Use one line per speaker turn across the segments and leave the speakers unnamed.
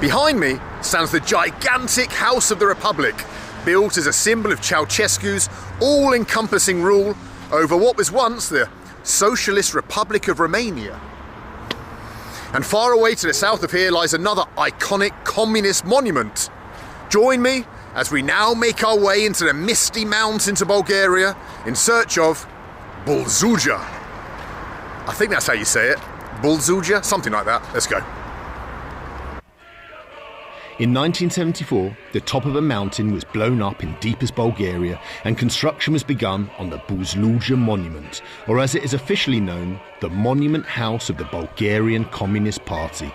Behind me stands the gigantic House of the Republic, built as a symbol of Ceausescu's all-encompassing rule over what was once the Socialist Republic of Romania. And far away to the south of here lies another iconic communist monument. Join me as we now make our way into the misty mountains of Bulgaria in search of Bulzuja. I think that's how you say it. Bulzuja, something like that. Let's go.
In 1974, the top of a mountain was blown up in deepest Bulgaria and construction was begun on the Bulzuja Monument, or as it is officially known, the Monument House of the Bulgarian Communist Party.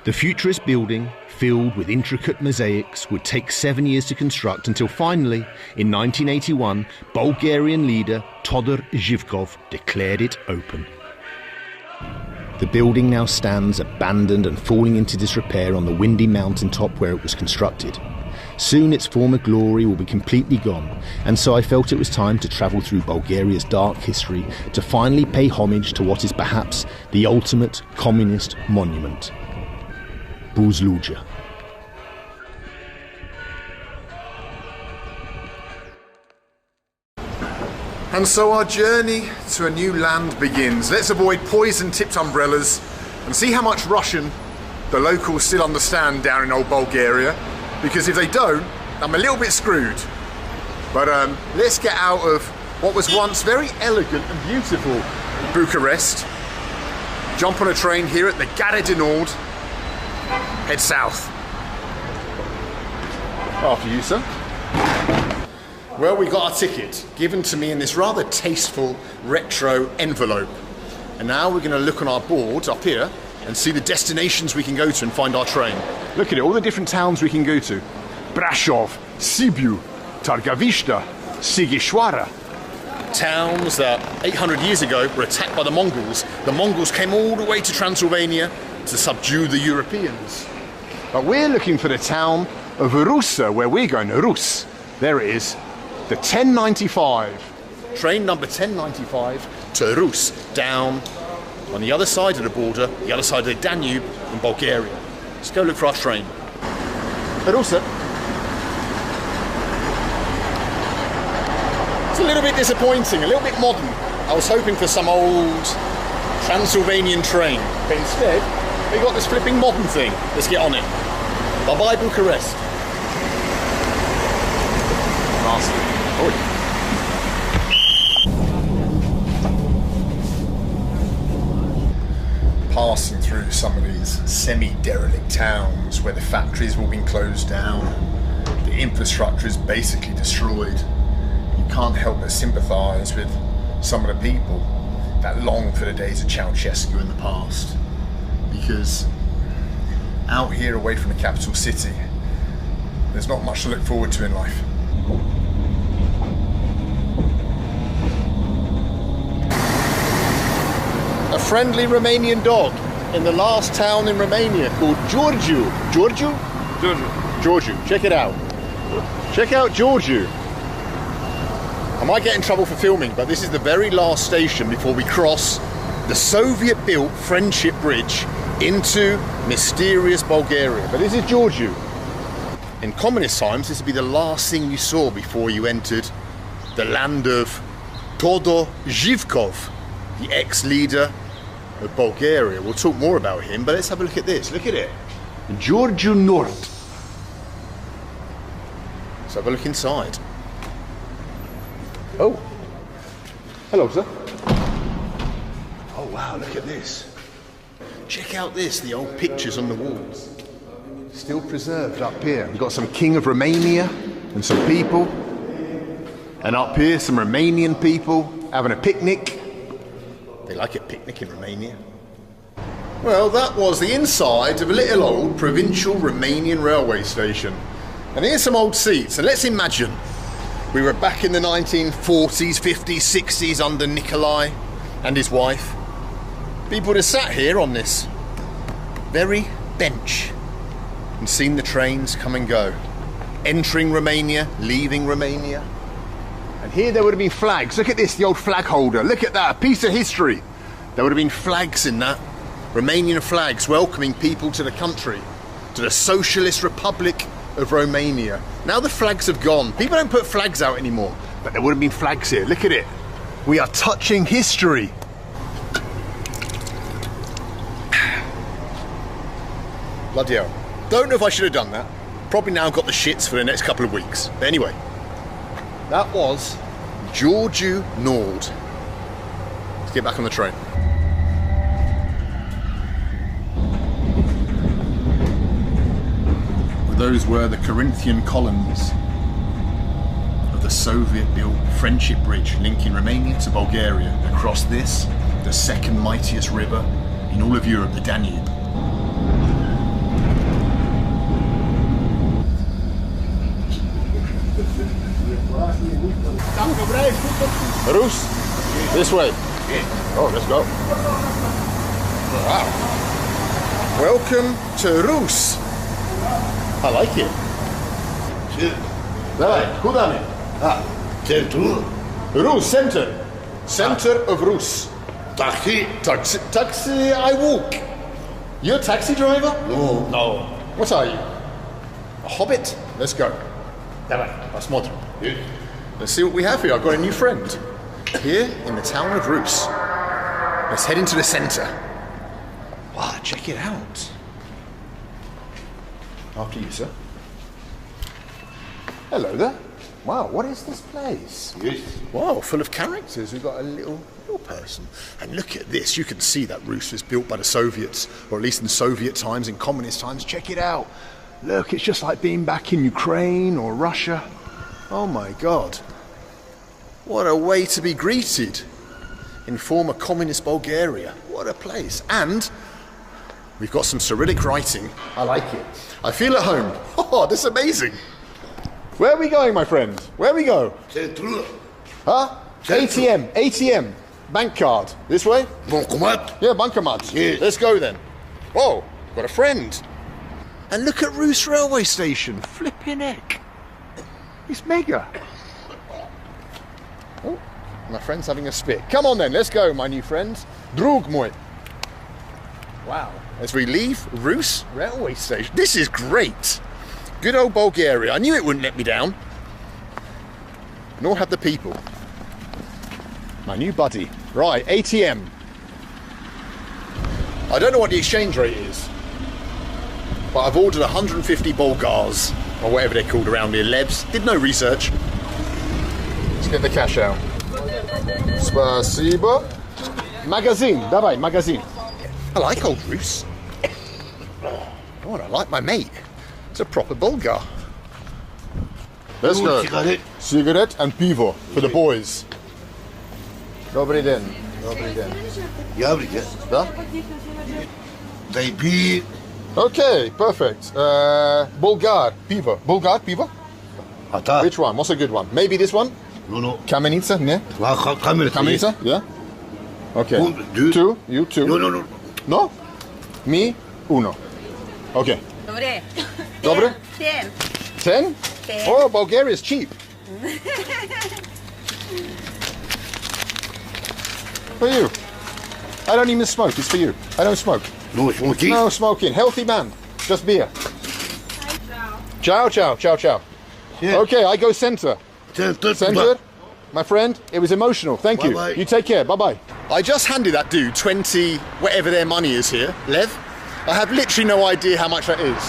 The futurist building, filled with intricate mosaics, would take 7 years to construct until finally, in 1981, Bulgarian leader Todor Zhivkov declared it open. The building now stands abandoned and falling into disrepair on the windy mountaintop where it was constructed. Soon its former glory will be completely gone, and so I felt it was time to travel through Bulgaria's dark history to finally pay homage to what is perhaps the ultimate communist monument. Bulzuja.
And so our journey to a new land begins. Let's avoid poison-tipped umbrellas and see how much Russian the locals still understand down in old Bulgaria, because if they don't, I'm a little bit screwed. But let's get out of what was once very elegant and beautiful Bucharest, jump on a train here at the Gare du Nord, head south. After you, sir. Well, we got our ticket given to me in this rather tasteful retro envelope. And now we're going to look on our board up here and see the destinations we can go to and find our train. Look at it, all the different towns we can go to. Brasov, Sibiu, Targovishte, Sighișoara. Towns that 800 years ago were attacked by the Mongols. The Mongols came all the way to Transylvania to subdue the Europeans. But we're looking for the town of Rusa, where we're going, Rus. There it is. The 1095, train number 1095 to Rus, down on the other side of the border, the other side of the Danube in Bulgaria. Let's go look for our train. Rusa. It's a little bit disappointing, a little bit modern. I was hoping for some old Transylvanian train, but instead we got this flipping modern thing. Let's get on it. Bye-bye Bucharest. Nasty. Passing through some of these semi-derelict towns where the factories have all been closed down, the infrastructure is basically destroyed. You can't help but sympathise with some of the people that long for the days of Ceausescu in the past, because out here away from the capital city there's not much to look forward to in life. A friendly Romanian dog in the last town in Romania called Georgiu. Georgiu? Georgiu. Check it out. Check out Georgiu. I might get in trouble for filming, but this is the very last station before we cross the Soviet-built Friendship Bridge into mysterious Bulgaria. But this is Georgiu. In communist times, this would be the last thing you saw before you entered the land of Todor Zhivkov, the ex-leader of Bulgaria. We'll talk more about him, but let's have a look at this. Look at it. Georgiu Nord. Let's have a look inside. Oh. Hello, sir. Oh, wow, look at this. Check out this, the old pictures on the walls. Still preserved up here. We've got some King of Romania and some people. And up here, some Romanian people having a picnic. They like a picnic in Romania. Well, that was the inside of a little old provincial Romanian railway station. And here's some old seats. And let's imagine we were back in the 1940s, 50s, 60s under Nikolai and his wife. People would have sat here on this very bench and seen the trains come and go. Entering Romania, leaving Romania. And here there would have been flags. Look at this, the old flag holder. Look at that, a piece of history. There would have been flags in that. Romanian flags welcoming people to the country. to the Socialist Republic of Romania. Now the flags have gone. People don't put flags out anymore, but there would have been flags here. Look at it. We are touching history. Bloody hell. Don't know if I should have done that. Probably now got the shits for the next couple of weeks. But anyway, that was Giurgiu Nord. Let's get back on the train. Those were the Corinthian columns of the Soviet-built friendship bridge linking Romania to Bulgaria across this, the second mightiest river in all of Europe, the Danube. Rus, this way. Oh, let's go. Wow. Welcome to Rus. I like it. Давай, куда мне?
Centru.
Rus, center. Center of Rus.
Taxi.
Taxi, I walk. You're a taxi driver?
No.
No. What are you? A hobbit? Let's go. Давай, посмотрим. Let's see what we have here. I've got a new friend. Here in the town of Rus. Let's head into the center. Wow, check it out. After you, sir. Hello there. Wow, what is this place?
Yes.
Wow, full of characters. We've got a little person. And look at this. You can see that Rus was built by the Soviets, or at least in Soviet times, in communist times. Check it out. Look, it's just like being back in Ukraine or Russia. Oh my God. What a way to be greeted in former communist Bulgaria. What a place. And we've got some Cyrillic writing. I like it. I feel at home. Oh, this is amazing. Where are we going, my friend? Where we go?
Centru.
Huh?
Centru.
ATM. Bank card. This way?
Bankomat.
Yeah, bankomat.
Yes.
Let's go then. Whoa, got a friend. And look at Rus railway station. Flipping heck. It's mega. Oh, my friend's having a spit. Come on then, let's go, my new friends. Drug mój. Wow. As we leave Rus railway station. This is great. Good old Bulgaria. I knew it wouldn't let me down. Nor had the people. My new buddy. Right, ATM. I don't know what the exchange rate is, but I've ordered 150 Bulgars, or whatever they're called around here, Lebs. Did no research. Let's get the cash out. Spasibo. Magazine. Давай, magazine. I like old Rus. Oh, I like my mate. It's a proper Bulgar. Let's go. Cigarette and pivo for the boys. Dobry den. Dobry den.
Jabrike.
Da?
They be.
Okay, perfect. Bulgar pivo. Bulgar pivo?
Ata.
Which one? What's a good one? Maybe this one?
No.
Kamenitsa? Ne?
Kamerata.
Kamenitsa? Yeah? Okay. Two. You two.
No.
No? Me? Uno. Okay.
Dobre.
Dobre?
10.
10? Oh, Bulgaria's cheap. For you. I don't even smoke. It's for you. I don't smoke.
No smoking.
No smoking. Healthy man. Just beer. Ciao. Ciao.
Yeah.
Okay, I go center.
Center.
Center. My friend, it was emotional. Thank you.
Bye-bye.
You take care. Bye-bye. I just handed that dude 20, whatever their money is here, Lev. I have literally no idea how much that is.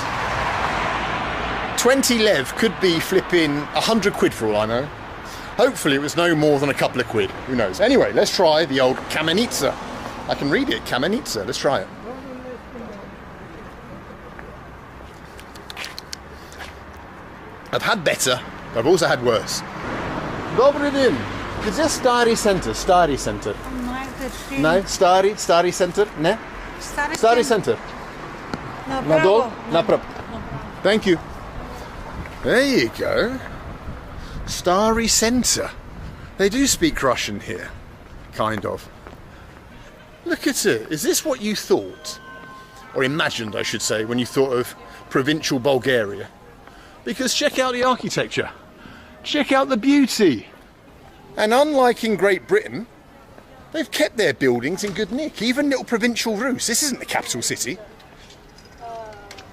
20 Lev could be flipping 100 quid for all I know. Hopefully it was no more than a couple of quid. Who knows? Anyway, let's try the old Kamenitsa. I can read it, Kamenitsa. Let's try it. I've had better, but I've also had worse. Dobry din. Gdzie Stary Center? Stary Center. No? Stary Center? Ne? Stary Center. Na dol? Направо. Thank you. There you go. Stary Center. They do speak Russian here. Kind of. Look at it. Is this what you thought? Or imagined, I should say, when you thought of provincial Bulgaria? Because check out the architecture. Check out the beauty. And unlike in Great Britain, they've kept their buildings in good nick. Even little provincial Rus. This isn't the capital city.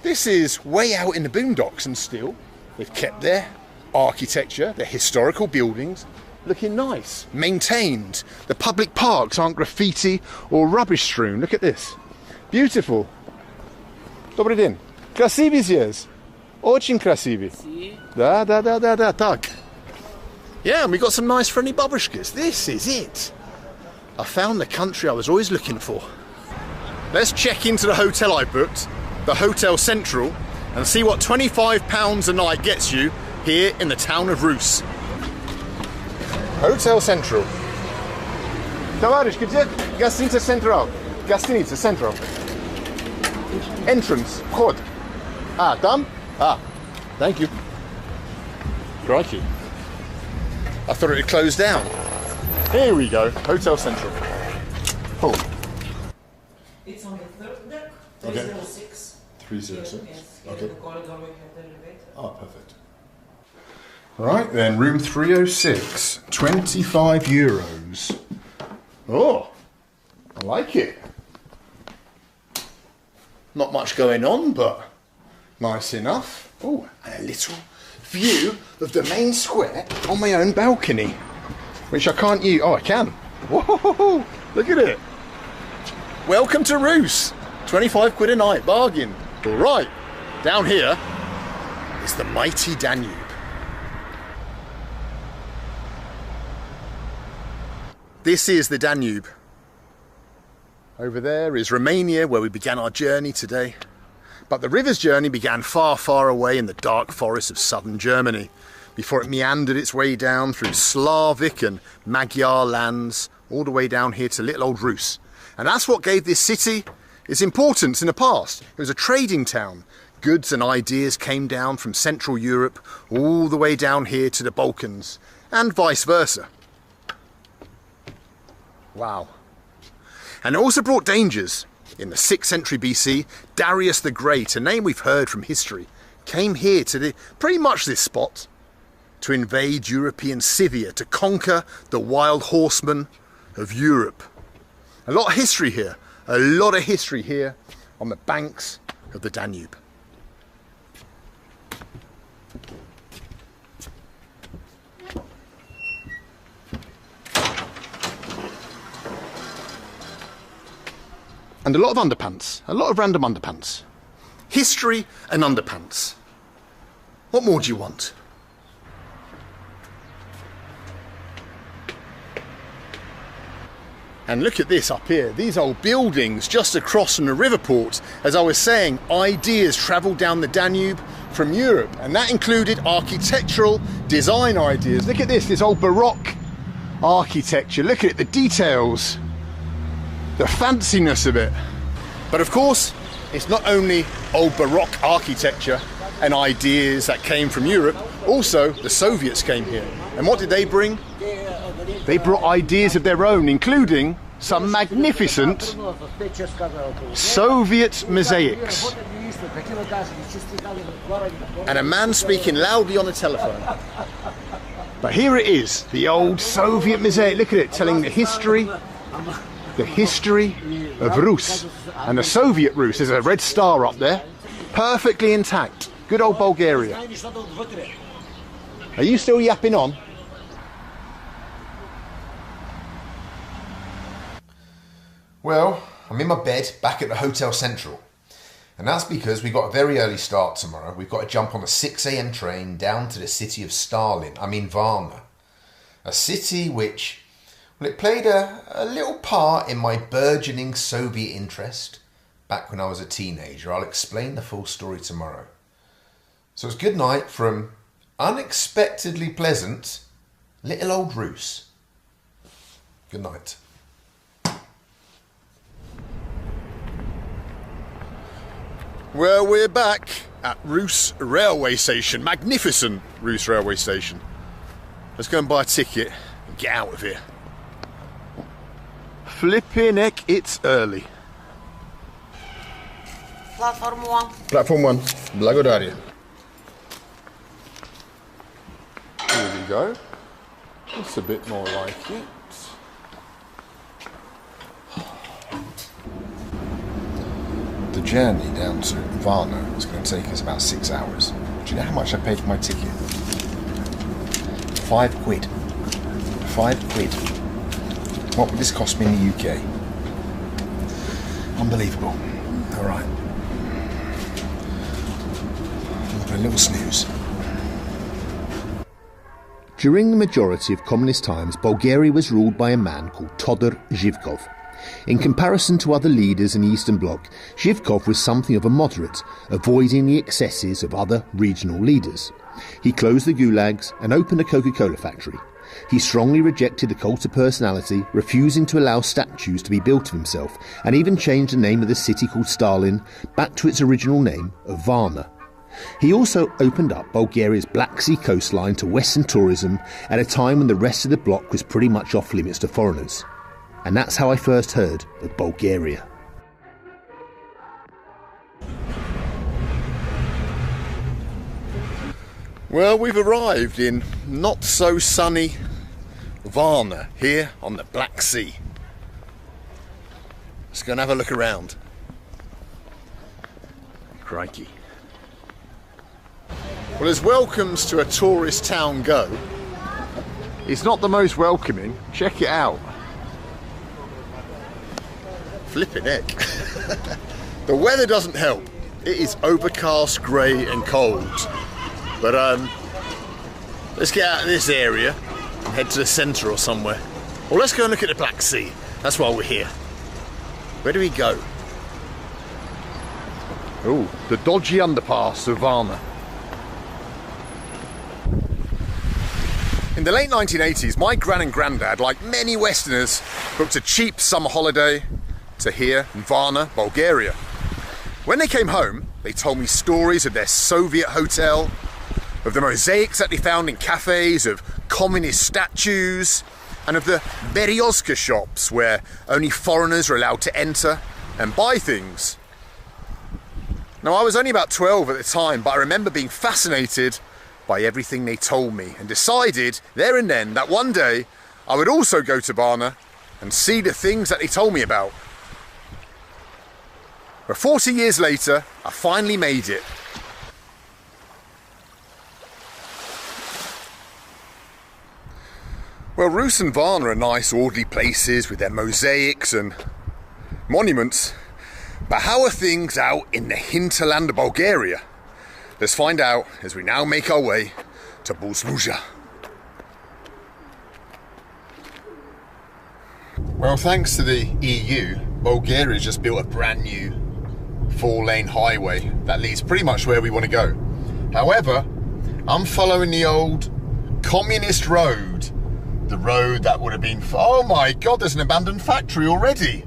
This is way out in the boondocks, and still they've kept their architecture, their historical buildings, looking nice, maintained. The public parks aren't graffiti or rubbish strewn. Look at this. Beautiful. Dobry dzień. Krasivi jest. Очень красивый. Da. Tak. Yeah, and we got some nice friendly babushkas. This is it. I found the country I was always looking for. Let's check into the hotel I booked, the Hotel Central, and see what £25 a night gets you here in the town of Rus. Hotel Central. Товарищ, где гостиница Central? Гостиница Central. Entrance, вход. Там? Thank you. Crikey. I thought it had closed down. Here we go, Hotel Central. Oh.
It's on the third deck,
Okay.
306.
306.
Yes,
Okay.
in the corridor we have the elevator.
Oh, perfect. Right then, room 306, €25. Oh, I like it. Not much going on, but nice enough. Oh, and a little view of the main square on my own balcony, which I can't use. Oh, I can. Whoa, look at it. Welcome to Rus. 25 quid a night, bargain. All right, down here is the mighty Danube. This is the Danube. Over there is Romania, where we began our journey today. But the river's journey began far, far away in the dark forests of southern Germany, before it meandered its way down through Slavic and Magyar lands, all the way down here to little old Rus. And that's what gave this city its importance in the past. It was a trading town. Goods and ideas came down from Central Europe all the way down here to the Balkans, and vice versa. Wow. And it also brought dangers. In the 6th century BC, Darius the Great, a name we've heard from history, came here to pretty much this spot to invade European Scythia, to conquer the wild horsemen of Europe. A lot of history here on the banks of the Danube. And a lot of underpants, a lot of random underpants. History and underpants. What more do you want? And look at this up here, these old buildings just across from the river port. As I was saying, ideas travelled down the Danube from Europe, and that included architectural design ideas. Look at this old Baroque architecture. Look at it, the details, the fanciness of it. But of course, it's not only old Baroque architecture and ideas that came from Europe, also the Soviets came here. And what did they bring? They brought ideas of their own, including some magnificent Soviet mosaics. And a man speaking loudly on the telephone. But here it is, the old Soviet mosaic. Look at it, telling the history of Rus. And the Soviet Rus, there's a red star up there, perfectly intact. Good old Bulgaria. Are you still yapping on?
Well, I'm in my bed back at the Hotel Central. And that's because we've got a very early start tomorrow. We've got to jump on a 6 a.m. train down to the city of Varna. A city which, well, it played a little part in my burgeoning Soviet interest back when I was a teenager. I'll explain the full story tomorrow. So it's good night from unexpectedly pleasant little old Rus. Good night.
Well, we're back at Rus railway station, magnificent Rus railway station. Let's go and buy a ticket and get out of here. Flipping heck, it's early.
Platform 1.
Platform 1, Blagodaria. Here we go. It's a bit more like it.
The journey down to Varna is going to take us about 6 hours. Do you know how much I paid for my ticket? £5. £5. What would this cost me in the UK? Unbelievable. All right. A little snooze.
During the majority of communist times, Bulgaria was ruled by a man called Todor Zhivkov. In comparison to other leaders in the Eastern Bloc, Zhivkov was something of a moderate, avoiding the excesses of other regional leaders. He closed the gulags and opened a Coca-Cola factory. He strongly rejected the cult of personality, refusing to allow statues to be built of himself, and even changed the name of the city called Stalin back to its original name of Varna. He also opened up Bulgaria's Black Sea coastline to Western tourism at a time when the rest of the bloc was pretty much off limits to foreigners. And that's how I first heard of Bulgaria.
Well, we've arrived in not so sunny Varna here on the Black Sea. Let's go and have a look around. Crikey. Well, as welcomes to a tourist town go, it's not the most welcoming. Check it out. Flippin' heck. The weather doesn't help. It is overcast, grey and cold. But let's get out of this area and head to the centre or somewhere. Or let's go and look at the Black Sea. That's why we're here. Where do we go? Oh, the dodgy underpass of Varna. In the late 1980s, my gran and granddad, like many Westerners, booked a cheap summer holiday to here in Varna, Bulgaria. When they came home, they told me stories of their Soviet hotel, of the mosaics that they found in cafes, of communist statues, and of the Berezka shops where only foreigners were allowed to enter and buy things. Now, I was only about 12 at the time, but I remember being fascinated by everything they told me and decided there and then that one day I would also go to Varna and see the things that they told me about. But 40 years later, I finally made it. Well, Rus and Varna are nice, orderly places with their mosaics and monuments. But how are things out in the hinterland of Bulgaria? Let's find out as we now make our way to Bulgaria. Well, thanks to the EU, Bulgaria just built a brand new 4-lane highway that leads pretty much where we want to go. However, I'm following the old communist road. The road that would have been... Oh my God, there's an abandoned factory already.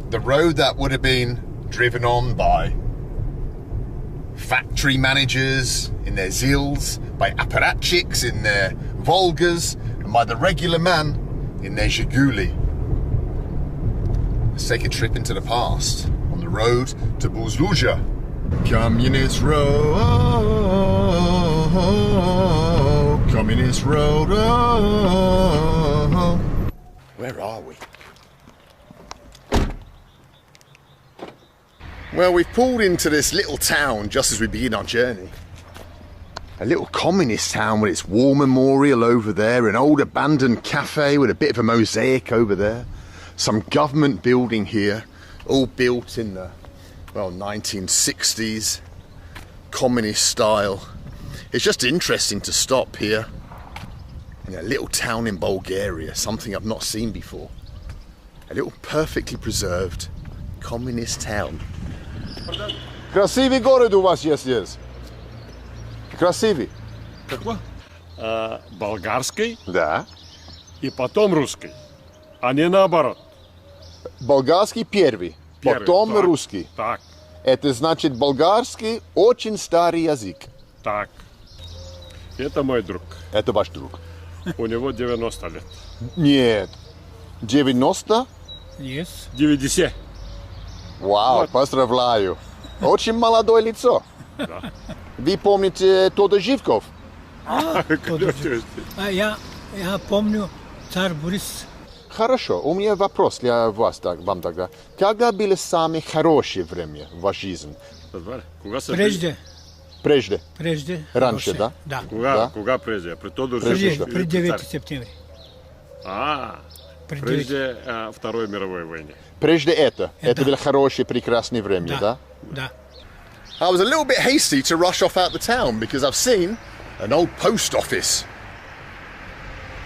The road that would have been driven on by factory managers in their Zils, by apparatchiks in their Volgas, and by the regular man in their Zhiguli. Let's take a trip into the past on the road to Bulgaria. Communist road, communist road. Where are we? Well, we've pulled into this little town just as we begin our journey. A little communist town with its war memorial over there, an old abandoned cafe with a bit of a mosaic over there, some government building here, all built in the, well, 1960s, communist style. It's just interesting to stop here in a little town in Bulgaria, something I've not seen before. A little perfectly preserved communist town.
Красивый город у вас есть. Красивый.
Какой? Болгарский
Да.
и потом русский, а не наоборот.
Болгарский первый,
Первый,
потом
так,
русский.
Так,
Это значит болгарский очень старый язык.
так. Это мой друг.
Это ваш друг.
У него 90 лет.
Нет. 90?
90.
Вау,
Вот.
поздравляю. Очень молодое лицо.
Да.
Вы помните Тодор Живков?
Конечно.
Я помню царь Борис.
Хорошо, у меня вопрос для вас, вам тогда. Когда были самые хорошие время в вашей жизни?
Прежде.
Раньше,
Хорошее.
да?
Да.
Кога прежде? При Тодор
Пред 9 септември.
Прежде Второй мировой войне.
Прежде это было хорошее, прекрасное время, да?
Да.
I was a little bit hasty to rush off out the town because I've seen an old post office.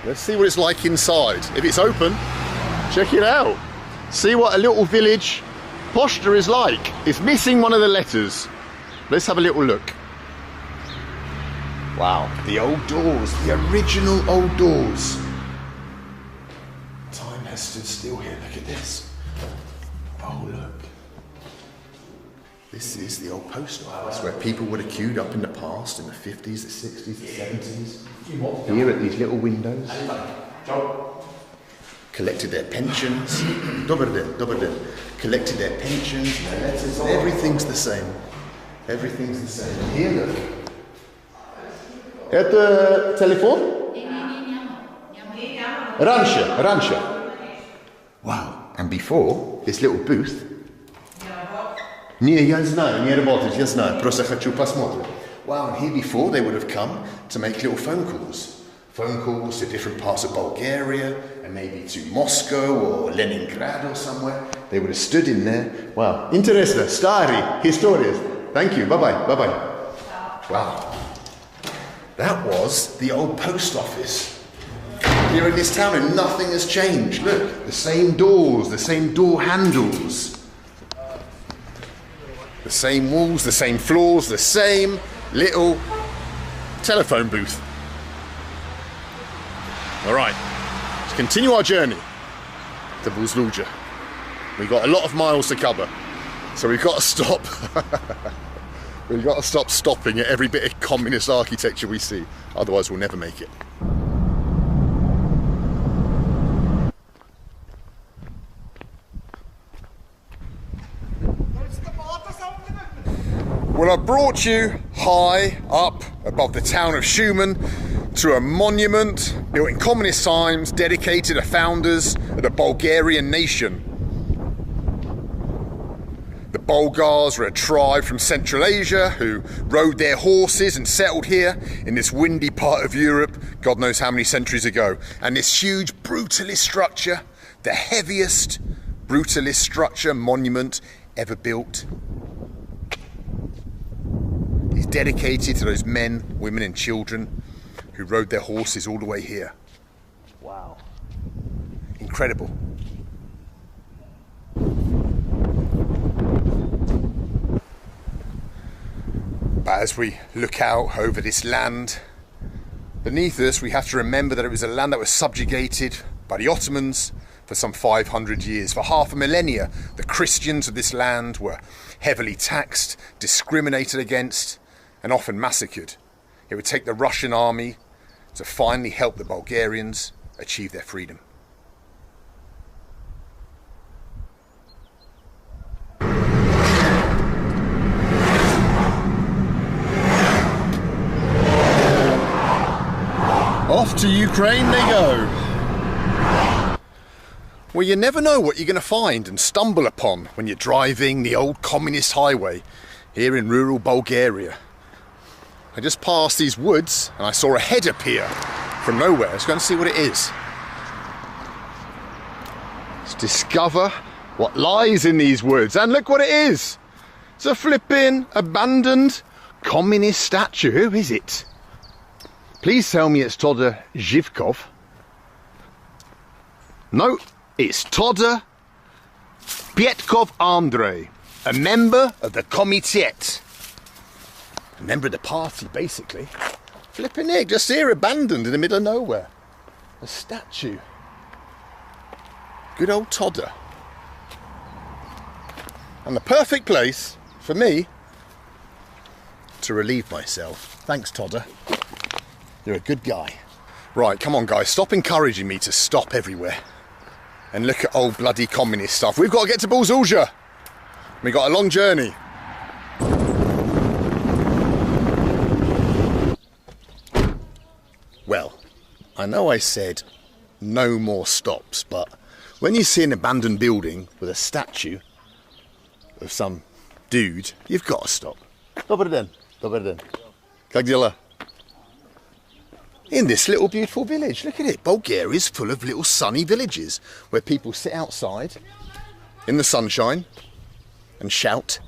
Let's see what it's like inside. If it's open, check it out. See what a little village posta is like. It's missing one of the letters. Let's have a little look. Wow, the old doors, the original old doors. Time has stood still here, look at this. Oh, look. This is the old post office where people would have queued up in the past, in the 50s, the 60s, the 70s. Here at these little windows. Collected their pensions. Dobber. Collected their pensions, their letters. Everything's the same. Everything's the same. And here, look. Это телефон? Раньше. Wow. And before, this little booth. Не, я знаю, не работает, я знаю, просто хочу посмотреть. Wow, and here before they would have come to make little phone calls. Phone calls to different parts of Bulgaria, and maybe to Moscow or Leningrad or somewhere. They would have stood in there. Wow, интересно, старые historias. Thank you, bye-bye. Wow. That was the old post office. Here in this town, and nothing has changed. Look, the same doors, the same door handles. The same walls, the same floors, the same little telephone booth. All right, let's continue our journey to Bulgaria. We've got a lot of miles to cover, so we've got to stop. We've got to stop stopping at every bit of communist architecture we see, otherwise we'll never make it. Well, I brought you high up above the town of Shumen to a monument built in communist times dedicated to founders of the Bulgarian nation. The Bulgars were a tribe from Central Asia who rode their horses and settled here in this windy part of Europe, God knows how many centuries ago. And this huge brutalist structure, the heaviest brutalist structure monument ever built, is dedicated to those men, women and children who rode their horses all the way here. Wow. Incredible. But as we look out over this land beneath us, we have to remember that it was a land that was subjugated by the Ottomans for some 500 years. For half a millennia, the Christians of this land were heavily taxed, discriminated against, and often massacred. It would take the Russian army to finally help the Bulgarians achieve their freedom. Off to Ukraine they go. Well, you never know what you're going to find and stumble upon when you're driving the old communist highway here in rural Bulgaria. I just passed these woods and I saw a head appear from nowhere. Let's go and see what it is. Let's discover what lies in these woods. And look what it is. It's a flipping abandoned communist statue. Who is it? Please tell me it's Todor Zhivkov. No, it's Todor Pietkov Andrei, a member of the Komitet. A member of the party, basically. Flipping egg, just here, abandoned in the middle of nowhere. A statue. Good old Todor. And the perfect place for me to relieve myself. Thanks, Todor. You're a good guy. Right, come on guys, stop encouraging me to stop everywhere and look at old bloody communist stuff. We've got to get to Bulgaria. We've got a long journey. Well, I know I said no more stops, but When you see an abandoned building with a statue of some dude, you've got to stop. Добрый день. Добрый день. Как дела? In this little beautiful village, look at it. Bulgaria is full of little sunny villages where people sit outside in the sunshine and shout.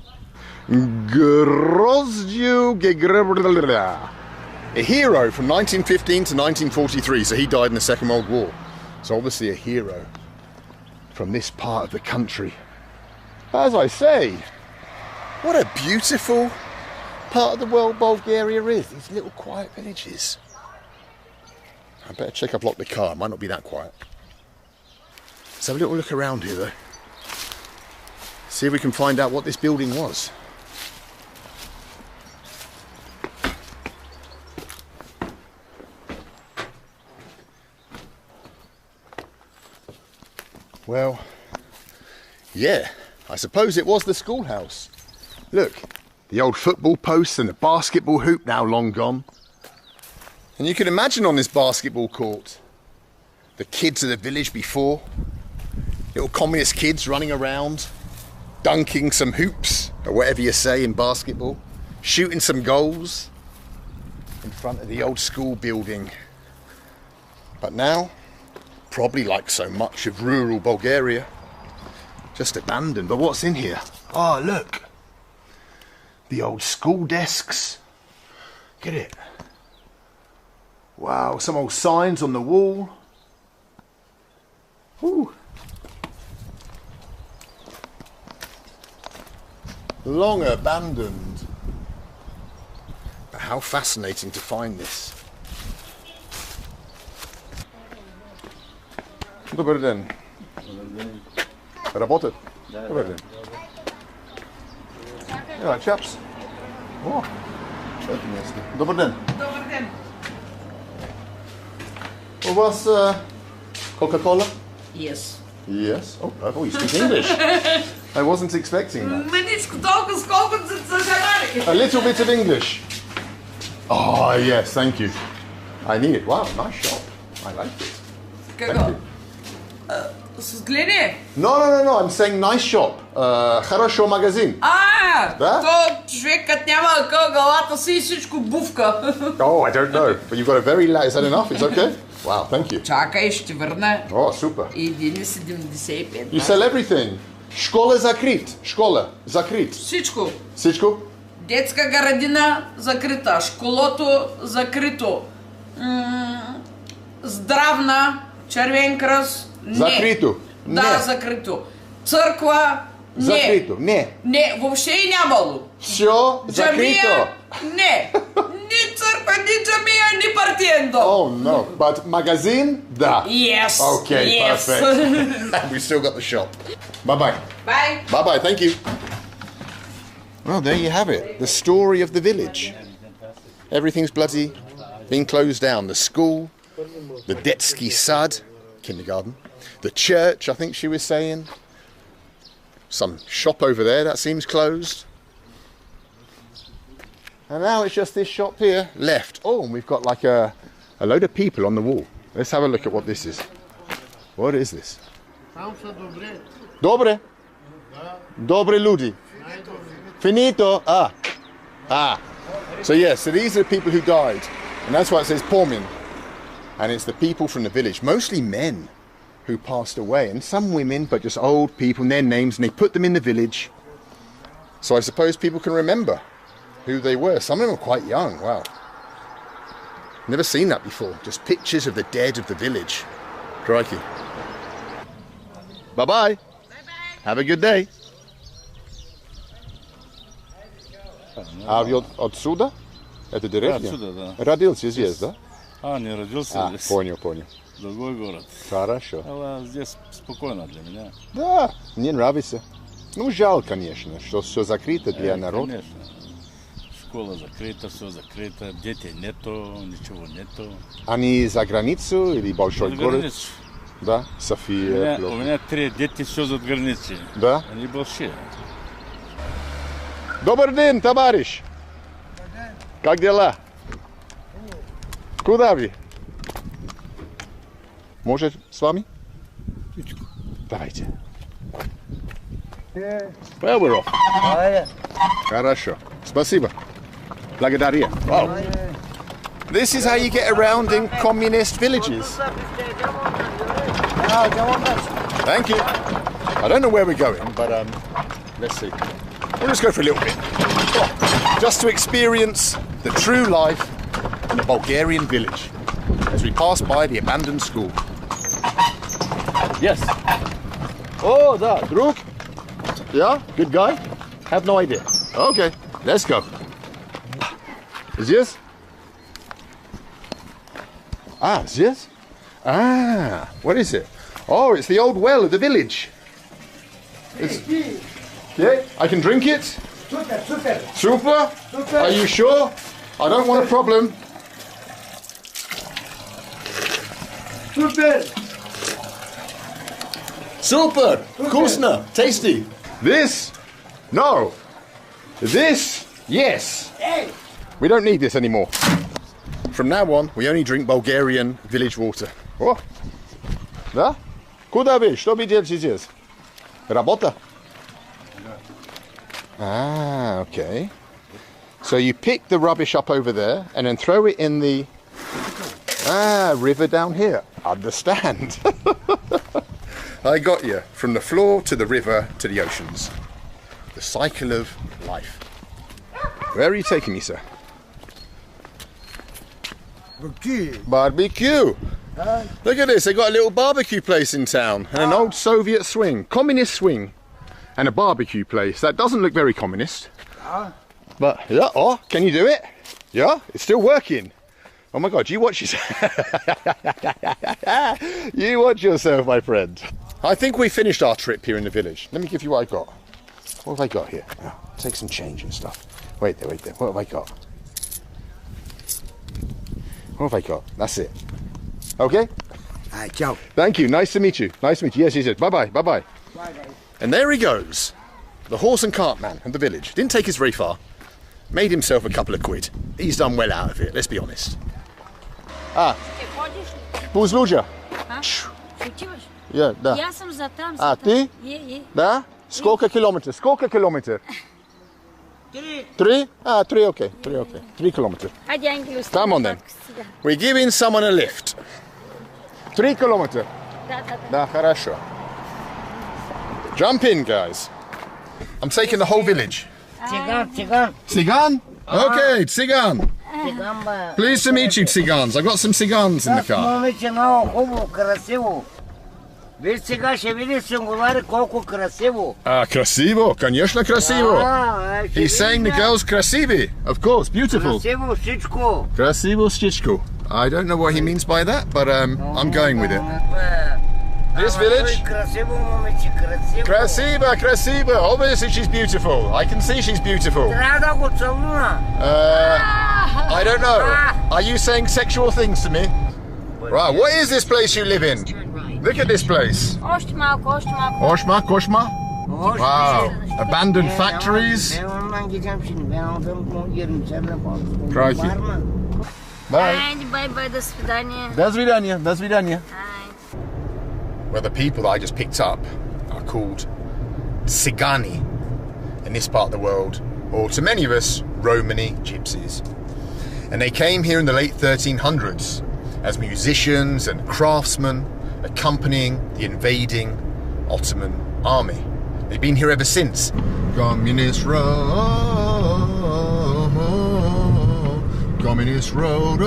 Grozdyu Gegrabla. A hero from 1915 to 1943, so he died in the Second World War. So obviously a hero from this part of the country. As I say, what a beautiful part of the world Bulgaria is. These little quiet villages. I better check I've locked the car. It might not be that quiet. Let's have a little look around here though. See if we can find out what this building was. Well, yeah, I suppose it was the schoolhouse. Look, the old football post and the basketball hoop now long gone. And you can imagine on this basketball court, the kids of the village before, little communist kids running around, dunking some hoops, or whatever you say in basketball, shooting some goals in front of the old school building. But now, probably like so much of rural Bulgaria, just abandoned. But what's in here? Oh, look. The old school desks. Get it. Wow, some old signs on the wall. Whew. Long abandoned. But how fascinating to find this. Добрый день. Работает? Добрый день. Yeah, chaps. О, это место. Добрый день.
Добър ден.
У вас Coca-Cola?
Yes.
Yes. Oh, you speak English. I wasn't expecting that.
Мъничко толкова сколкото се загадари.
A little bit of English. Oh, yes, thank you. I need it. Wow, nice shop. I like it.
Какво? С гледай.
No, I'm saying nice shop. Хорошо магазин. Да?
То човекът няма къл главата си и всичко бувка.
Oh, I don't know. But you've got a very loud... Is that enough? It's okay? Wow, thank you.
Чакай, ще върна.
Oh, super.
1,75.
You sell everything. Школа закрит. Школа закрит.
Всичко.
Всичко?
Детска градина закрита. Школото закрито. Здравна. Червен кръст. Не.
Закрито.
Да,
Не.
закрито. Църква. Не.
Закрито. Не.
Не, въобще и нямало.
Все закрито.
Джамия. Не. Ни църква, ни джамия, ни партиендо.
Oh, no. But magazine? Да.
Yes.
Okay,
Yes.
perfect. We've still got the shop. Bye-bye.
Bye.
Bye-bye, thank you. Well, there you have it. The story of the village. Everything's bloody being closed down. The school, the Detski Sad, kindergarten, the church, I think she was saying. Some shop over there, that seems closed. And now it's just this shop here left. Oh, and we've got like a load of people on the wall. Let's have a look at what this is. What is this? Dobre. Dobre ljudi. Finito. Ah. So yes, so these are the people who died. And that's why it says Pormin. And it's the people from the village, mostly men, who passed away. And some women, but just old people and their names, and they put them in the village. So I suppose people can remember who they were. Some of them are quite young, wow. Never seen that before. Just pictures of the dead of the village. Crikey. Bye-bye. Bye-bye. Have a good day. А вы отсюда? Это деревня?
Отсюда, да.
Родился здесь, да?
Не родился здесь.
Понял.
Другой город.
Хорошо.
А здесь спокойно для меня.
Да, мне нравится. Ну, жаль, конечно, что все закрыто для народа.
Конечно. Школа закрыта, все закрыто, детей нету, ничего нету.
Они за границу или большой
За
город?
границу.
Да, София.
У меня 3 дети, все за границей.
Да?
Они большие.
Добрый день, товарищ. Как дела? Куда вы? Может, с вами?
Давайте. Well, we're off. Хорошо. Спасибо. Благодаря. Wow. This is how you get around in communist villages. Thank you. I don't know where we're going, but let's see. We'll just go for a little bit. Just to experience the true life in a Bulgarian village as we pass by the abandoned school. Yes. Oh, da, drug. Yeah, good guy. Have no idea. Okay, let's go. Is this? Ah, is this? Ah, what is it? Oh, it's the old well of the village. It's, yeah, I can drink it? Super? Are you sure? I don't want a problem. Super! Вкусно! Tasty! This? No! This? Yes! We don't need this anymore. From now on, we only drink Bulgarian village water. Oh. Да? Куда вы? Что вы делаете здесь? Работа? Ah, okay. So you pick the rubbish up over there and then throw it in the river down here. Understand. I got you. From the floor to the river to the oceans. The cycle of life. Where are you taking me, sir? Barbecue. Look at this. They got a little barbecue place in town and an old Soviet swing, communist swing, and a barbecue place. That doesn't look very communist. But yeah, oh, can you do it? Yeah, it's still working. Oh my God, you watch yourself. You watch yourself, my friend. I think we finished our trip here in the village. Let me give you what I got. What have I got here? Oh, take some change and stuff. Wait there. What have I got? What have I got? That's it. Okay?
Ciao.
Thank you. Nice to meet you. Nice to meet you. Yes. Bye-bye. Bye-bye. And there he goes. The horse and cart man of the village. Didn't take us very far. Made himself a couple of quid. He's done well out of it, let's be honest. Ah. Bulgaria. Yeah, да.
Я съм за там.
А, ты? Да? Сколько километров? Three? Ah, 3, okay. 3 kilometers. Come on then. We're giving someone a lift. 3 kilometers. Да, хорошо. Jump in, guys. I'm taking the whole village. Tsigan? Okay, Tsigan. Pleased to meet you, Tsigans. I've got some Tsigans in the car. Ah, красиво, конечно красиво. He's saying the girl's красиві. Of course, beautiful. Красиво всичко. I don't know what he means by that, but I'm going with it. This village? Красиво. Obviously she's beautiful. I can see she's beautiful. I don't know. Are you saying sexual things to me? Right, what is this place you live in? Look at this place. Koshma? Wow. Abandoned factories. Crikey. Bye.
Bye, до свидания.
До свидания. Well, the people that I just picked up are called Tsigani in this part of the world, or to many of us, Romani gypsies. And they came here in the late 1300s as musicians and craftsmen accompanying the invading Ottoman army. They've been here ever since. Communist road, communist road.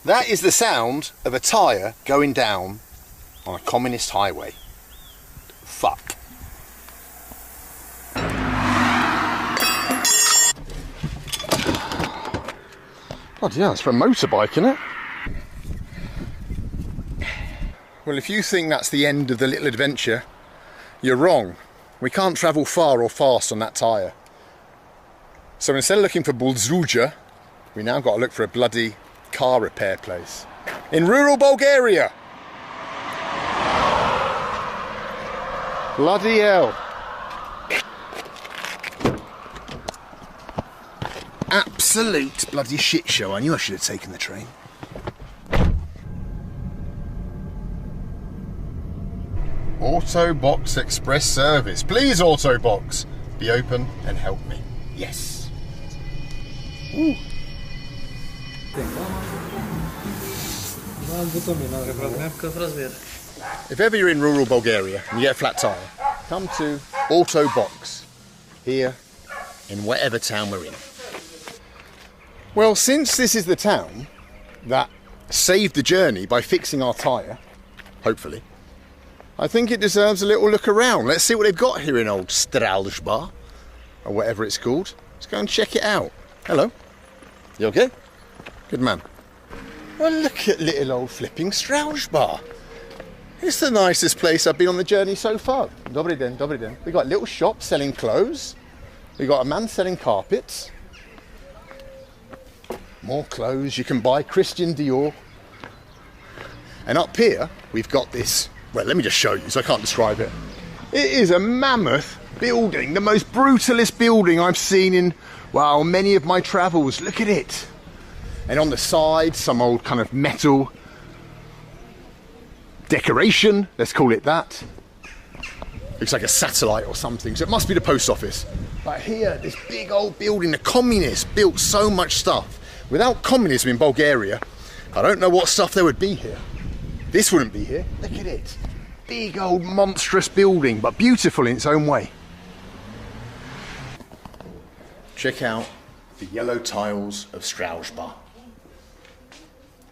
That is the sound of a tyre going down on a communist highway. Fuck. Bloody hell, it's for a motorbike, isn't it? Well, if you think that's the end of the little adventure, you're wrong. We can't travel far or fast on that tyre. So instead of looking for Bulgaria, we now got to look for a bloody car repair place in rural Bulgaria. Bloody hell. Absolute bloody shit show. I knew I should have taken the train. Autobox Express Service. Please, Autobox, be open and help me. Yes. Ooh. If ever you're in rural Bulgaria and you get a flat tyre, come to Autobox here in whatever town we're in. Well, since this is the town that saved the journey by fixing our tyre, hopefully, I think it deserves a little look around. Let's see what they've got here in old Stralsbar, or whatever it's called. Let's go and check it out. Hello. You okay? Good man. Well, look at little old flipping Stralsbar. It's the nicest place I've been on the journey so far. Dobry den, dobry den. We got little shops selling clothes. We got a man selling carpets. More clothes you can buy, Christian Dior. And up here, we've got this, well, let me just show you so I can't describe it. It is a mammoth building, the most brutalist building I've seen in, wow, many of my travels. Look at it. And on the side, some old kind of metal decoration, let's call it that. Looks like a satellite or something, so it must be the post office. But here, this big old building, the communists built so much stuff. Without communism in Bulgaria, I don't know what stuff there would be here. This wouldn't be here. Look at it. Big old monstrous building, but beautiful in its own way. Check out the yellow tiles of Stralsbar.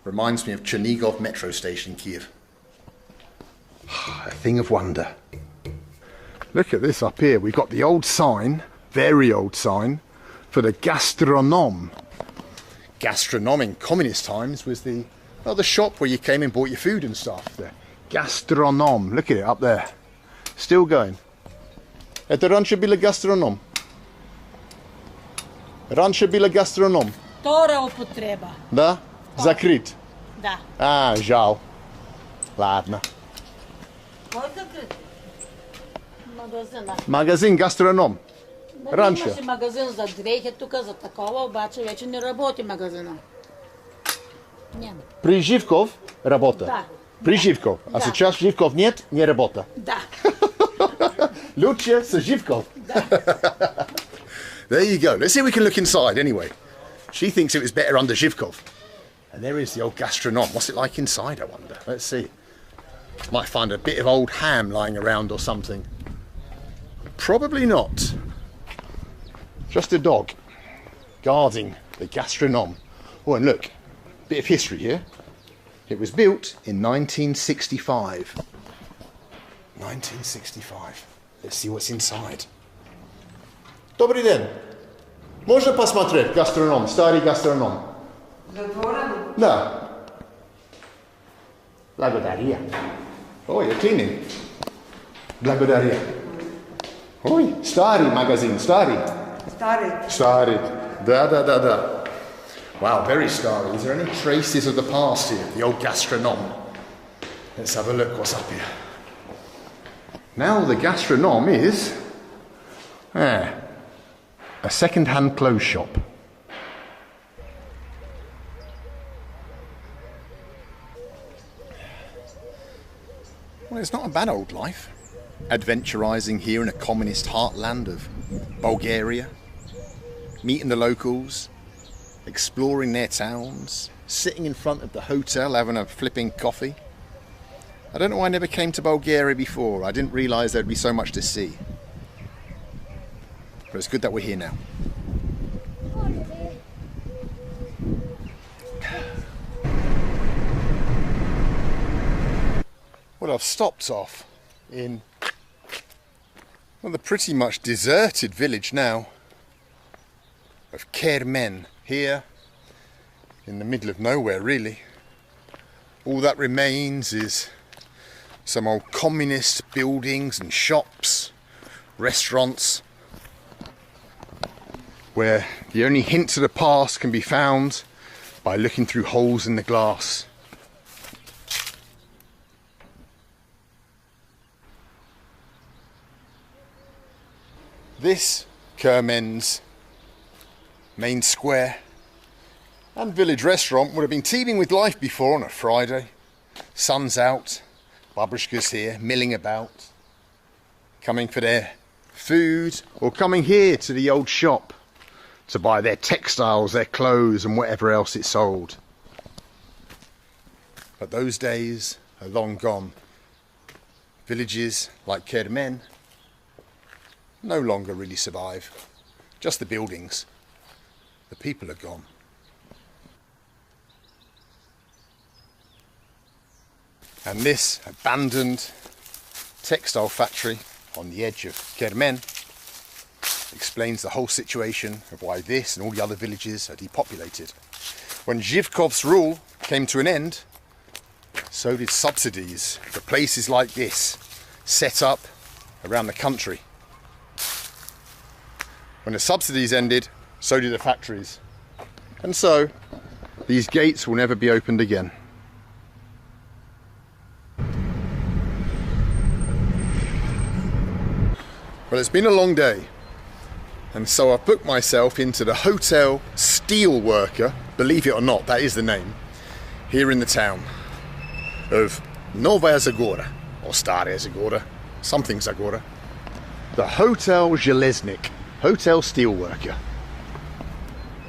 Reminds me of Chernigov metro station in Kiev. A thing of wonder. Look at this up here. We've got the old sign, very old sign, for the gastronome. Gastronome in communist times was the shop where you came and bought your food and stuff. The gastronome. Look at it up there. Still going. Это раньше было гастроном. Раньше было гастроном.
Втора употреба.
Да? Закрыт?
Да.
А, жал. Ладно.
Кой закрит? Магазина.
Магазин гастроном. Раньше.
Имаше магазин за дрехи, тук за такова, обаче вече не работи магазина. Няма.
При Живков работа.
Да.
При Живков. А
Да.
сейчас Живков нет, не работа.
Да.
Лучше с Живков.
Да.
There you go. Let's see if we can look inside anyway. She thinks it was better under Zhivkov. And there is the old gastronome. What's it like inside, I wonder? Let's see. Might find a bit of old ham lying around or something. Probably not. Just a dog guarding the gastronome. Oh, and look, bit of history here. It was built in 1965. 1965. Let's see what's inside. Добрый день. Можно посмотреть гастроном, старый гастроном?
Затворено?
Да. Благодаря. Ой, you're cleaning. Благодаря. Ой, старый магазин, старый.
Старый.
Started. Da. Wow, very starry. Is there any traces of the past here? The old gastronome. Let's have a look what's up here. Now the gastronome is a second-hand clothes shop. Well, it's not a bad old life. Adventurising here in a communist heartland of Bulgaria, meeting the locals, exploring their towns, sitting in front of the hotel having a flipping coffee. I don't know why I never came to Bulgaria before. I didn't realise there'd be so much to see. But it's good that we're here now. Well, I've stopped off in, well, the pretty much deserted village now of Kermen, here in the middle of nowhere, really. All that remains is some old communist buildings and shops, restaurants, where the only hints of the past can be found by looking through holes in the glass. This Kermen's main square and village restaurant would have been teeming with life before on a Friday. Sun's out,
Babushkas here milling about, coming for their food or coming here to the old shop to buy their textiles, their clothes and whatever else it sold. But those days are long gone. Villages like Kermen no longer really survive. Just the buildings. The people are gone. And this abandoned textile factory on the edge of Kermen explains the whole situation of why this and all the other villages are depopulated. When Zhivkov's rule came to an end, so did subsidies for places like this set up around the country. When the subsidies ended, so did the factories. And so, these gates will never be opened again. Well, it's been a long day, and so I've booked myself into the Hotel Steelworker, believe it or not, that is the name, here in the town of Novaya Zagora, or Staraya Zagora, something Zagora. The Hotel Železnik, Hotel Steelworker.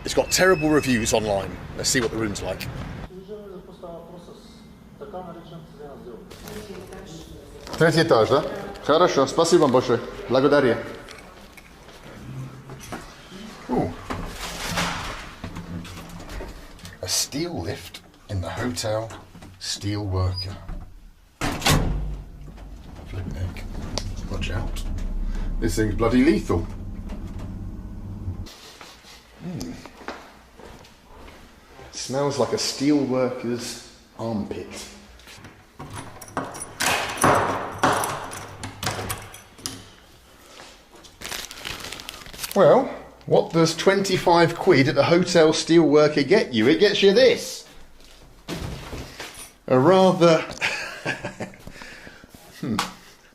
It's got terrible reviews online. Let's see what the room's like. Третий этаж, да? Хорошо, спасибо вам большое. Благодарю. Ooh. A steel lift in the Hotel Steelworker. Flipping heck. Watch out. This thing's bloody lethal. Smells like a steelworker's armpit. Well, what does 25 quid at the Hotel Steelworker get you? It gets you this. A rather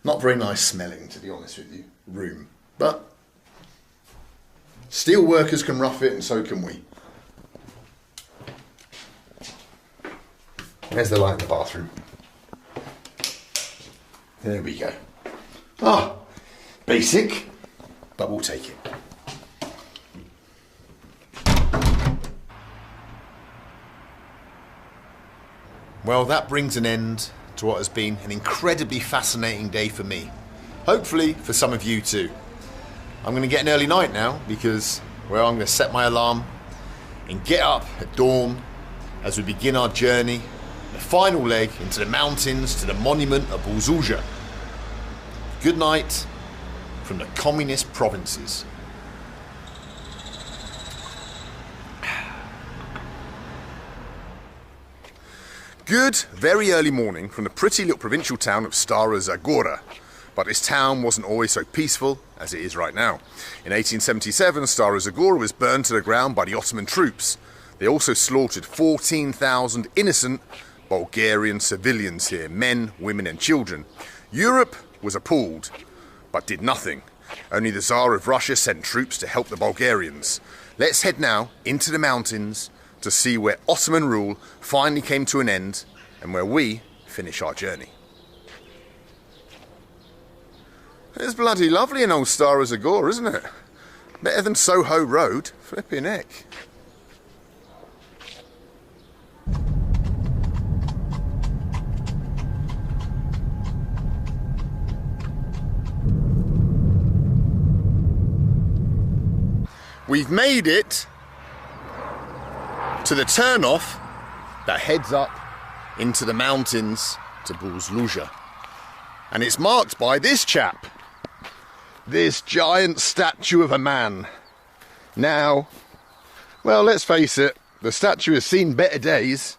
not very nice smelling, to be honest with you, room. But steel workers can rough it and so can we. There's the light in the bathroom. There we go. Ah, basic, but we'll take it. Well, that brings an end to what has been an incredibly fascinating day for me. Hopefully for some of you too. I'm going to get an early night now because, well, I'm going to set my alarm and get up at dawn as we begin our journey, the final leg into the mountains to the monument of Bulgaria. Good night from the communist provinces. Good, very early morning from the pretty little provincial town of Stara Zagora. But this town wasn't always so peaceful as it is right now. In 1877, Stara Zagora was burned to the ground by the Ottoman troops. They also slaughtered 14,000 innocent Bulgarian civilians here, men, women and children. Europe was appalled, but did nothing. Only the Tsar of Russia sent troops to help the Bulgarians. Let's head now into the mountains to see where Ottoman rule finally came to an end and where we finish our journey. It's bloody lovely in old Stara Zagora, isn't it? Better than Soho Road. Flipping heck. We've made it to the turnoff that heads up into the mountains to Bulgaria. And it's marked by this chap. This giant statue of a man. Now, well, let's face it, the statue has seen better days,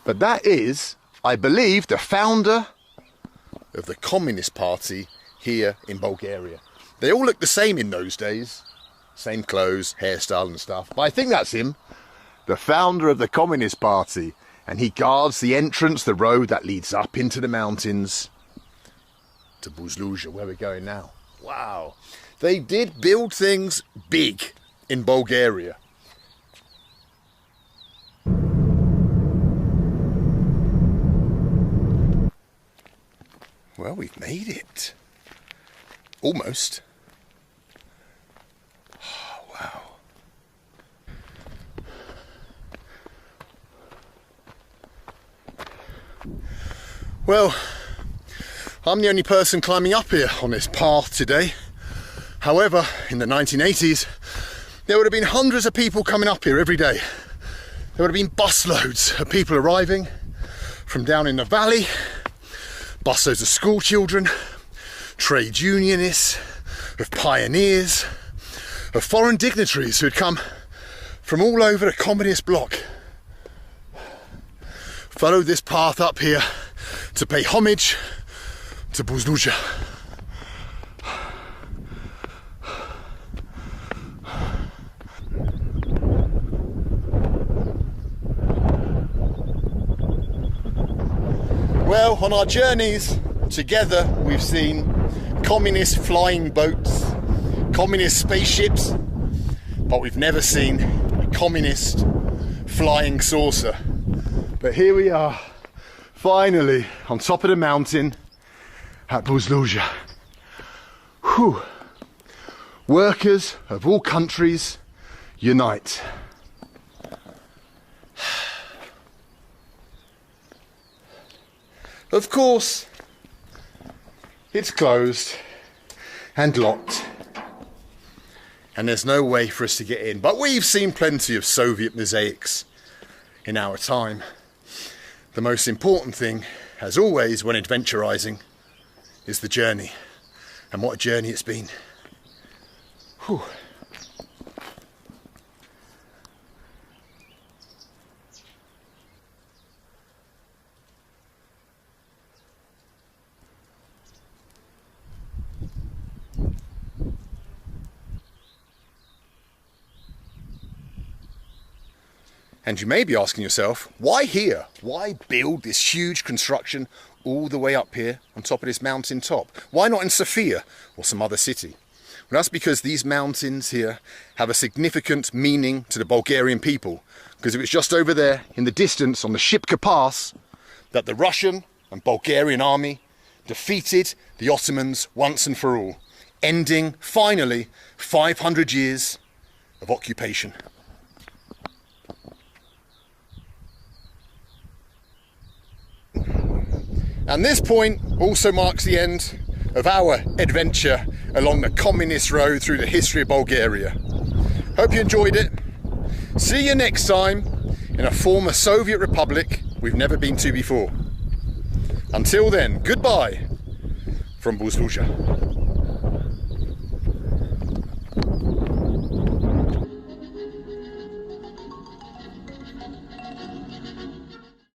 but that is, I believe, the founder of the Communist Party here in Bulgaria. They all look the same in those days. Same clothes, hairstyle and stuff. But I think that's him, the founder of the Communist Party. And he guards the entrance, the road that leads up into the mountains to Bulgaria, where we're going now. Wow. They did build things big in Bulgaria.
Well, we've made it. Almost. Oh, wow. Well, I'm the only person climbing up here on this path today. However, in the 1980s, there would have been hundreds of people coming up here every day. There would have been busloads of people arriving from down in the valley, busloads of school children, trade unionists, of pioneers, of foreign dignitaries who had come from all over the communist bloc. Followed this path up here to pay homage to Buzludzha. Well, on our journeys together, we've seen communist flying boats, communist spaceships, but we've never seen a communist flying saucer. But here we are, finally on top of the mountain at Buzludzha. Whew. Workers of all countries unite. Of course, it's closed and locked, and there's no way for us to get in. But we've seen plenty of Soviet mosaics in our time. The most important thing, as always when adventurising, is the journey. And what a journey it's been. Whew. And you may be asking yourself, why here? Why build this huge construction all the way up here on top of this mountain top? Why not in Sofia or some other city? Well, that's because these mountains here have a significant meaning to the Bulgarian people, because it was just over there in the distance on the Shipka Pass that the Russian and Bulgarian army defeated the Ottomans once and for all, ending finally 500 years of occupation. And this point also marks the end of our adventure along the communist road through the history of Bulgaria. Hope you enjoyed it. See you next time in a former Soviet republic we've never been to before. Until then, goodbye from Buzludzha.